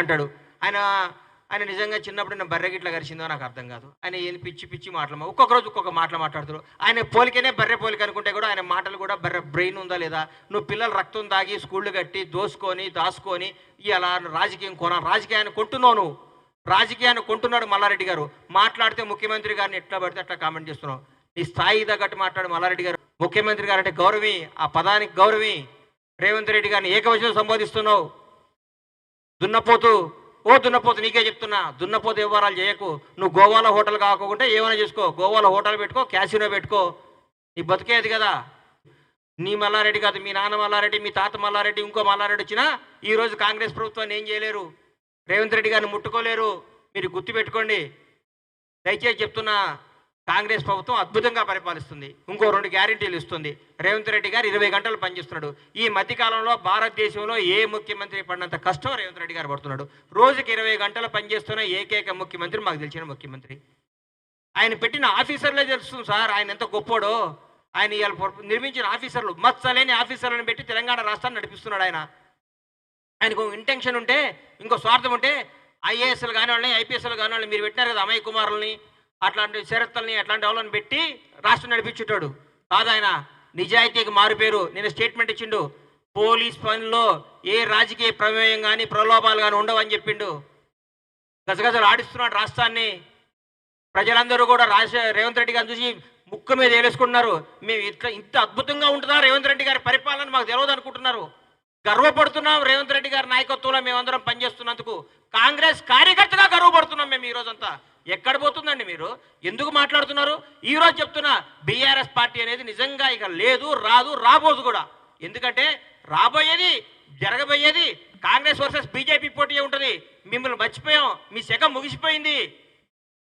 అంటాడు ఆయన. ఆయన నిజంగా చిన్నప్పుడు నేను బర్రె గిట్ల గరిచిందో నాకు అర్థం కాదు. ఆయన ఏంది పిచ్చి పిచ్చి మాటలు ఒక్కొక్క రోజు ఒక్కొక్క మాటలు మాట్లాడుతారు. ఆయన పోలికనే బర్రె పోలిక అనుకుంటే కూడా ఆయన మాటలు కూడా బర్రె బ్రెయిన్ ఉందా లేదా? నువ్వు పిల్లలు రక్తం తాగి స్కూళ్ళు కట్టి దోసుకొని దాచుకొని ఇలా రాజకీయం రాజకీయాన్ని కొంటున్నావు నువ్వు. రాజకీయాన్ని కొంటున్నాడు మల్లారెడ్డి గారు. మాట్లాడితే ముఖ్యమంత్రి గారిని ఎట్లా పడితే అట్లా కామెంట్ చేస్తున్నావు. నీ స్థాయి తగ్గట్టు మాట్లాడు మల్లారెడ్డి గారు. ముఖ్యమంత్రి గారు అంటే గౌరవి, ఆ పదానికి గౌరవి. రేవంత్ రెడ్డి గారిని ఏకవచనం సంబోధిస్తున్నావు. దున్నపోతు, ఓ దున్నపోతు నీకే చెప్తున్నా, దున్నపోతు వ్యవహారాలు చేయకు. నువ్వు గోవాలో హోటల్ కాకుండా ఏమైనా చేసుకో, గోవాలో హోటల్ పెట్టుకో, క్యాసినో పెట్టుకో, నీ బతికేది కదా. నీ మల్లారెడ్డి కాదు, మీ నాన్న మల్లారెడ్డి, మీ తాత మల్లారెడ్డి, ఇంకో మల్లారెడ్డి వచ్చినా ఈరోజు కాంగ్రెస్ ప్రభుత్వాన్ని ఏం చేయలేరు, రేవంత్ రెడ్డి గారిని ముట్టుకోలేరు. మీరు గుర్తుపెట్టుకోండి. దయచేసి చెప్తున్నా, కాంగ్రెస్ ప్రభుత్వం అద్భుతంగా పరిపాలిస్తుంది. ఇంకో 2 గ్యారెంటీలు ఇస్తుంది. రేవంత్ రెడ్డి గారు 20 గంటలు పనిచేస్తున్నాడు. ఈ మధ్యకాలంలో భారతదేశంలో ఏ ముఖ్యమంత్రి పడినంత కష్టం రేవంత్ రెడ్డి గారు పడుతున్నాడు. రోజుకి 20 గంటలు పనిచేస్తున్న ఏకైక ముఖ్యమంత్రి మాకు తెలిసిన ముఖ్యమంత్రి. ఆయన పెట్టిన ఆఫీసర్లే తెలుస్తుంది సార్ ఆయన ఎంత గొప్పోడో. ఆయన ఇవాళ నిర్మించిన ఆఫీసర్లు, మచ్చలేని ఆఫీసర్లను పెట్టి తెలంగాణ రాష్ట్రాన్ని నడిపిస్తున్నాడు ఆయన. ఆయనకు ఇంటెన్షన్ ఉంటే, ఇంకో స్వార్థం ఉంటే ఐఏఎస్లు కాని వాళ్ళని, ఐపీఎస్లు కాని వాళ్ళని మీరు పెట్టినారు కదా, అమయ్ కుమారుల్ని, అట్లాంటి శరత్లని, అట్లాంటి వాళ్ళని పెట్టి రాష్ట్రం నడిపించుంటాడు కాదు. ఆయన నిజాయితీకి మారుపేరు. నేను స్టేట్మెంట్ ఇచ్చిండు, పోలీస్ పనిలో ఏ రాజకీయ ప్రమేయం కానీ ప్రలోభాలు కానీ ఉండవని చెప్పిండు. గజగజలు ఆడిస్తున్నాడు రాష్ట్రాన్ని. ప్రజలందరూ కూడా రేవంత్ రెడ్డి గారిని చూసి ముక్కు మీద వేలేసుకుంటున్నారు. మేము ఇంత అద్భుతంగా ఉంటుందా రేవంత్ రెడ్డి గారి పరిపాలన మాకు తెలియదు అనుకుంటున్నారు. గర్వపడుతున్నాం రేవంత్ రెడ్డి గారి నాయకత్వంలో మేమందరం పనిచేస్తున్నందుకు. కాంగ్రెస్ కార్యకర్తగా గర్వపడుతున్నాం మేము ఈరోజంతా. ఎక్కడ పోతుందండి మీరు? ఎందుకు మాట్లాడుతున్నారు? ఈరోజు చెప్తున్నా, బీఆర్ఎస్ పార్టీ అనేది నిజంగా ఇక లేదు, రాదు, రాబోదు కూడా. ఎందుకంటే రాబోయేది, జరగబోయేది కాంగ్రెస్ వర్సెస్ బీజేపీ పోటీ ఉంటుంది. మిమ్మల్ని మర్చిపోయాం, మీ శకం ముగిసిపోయింది.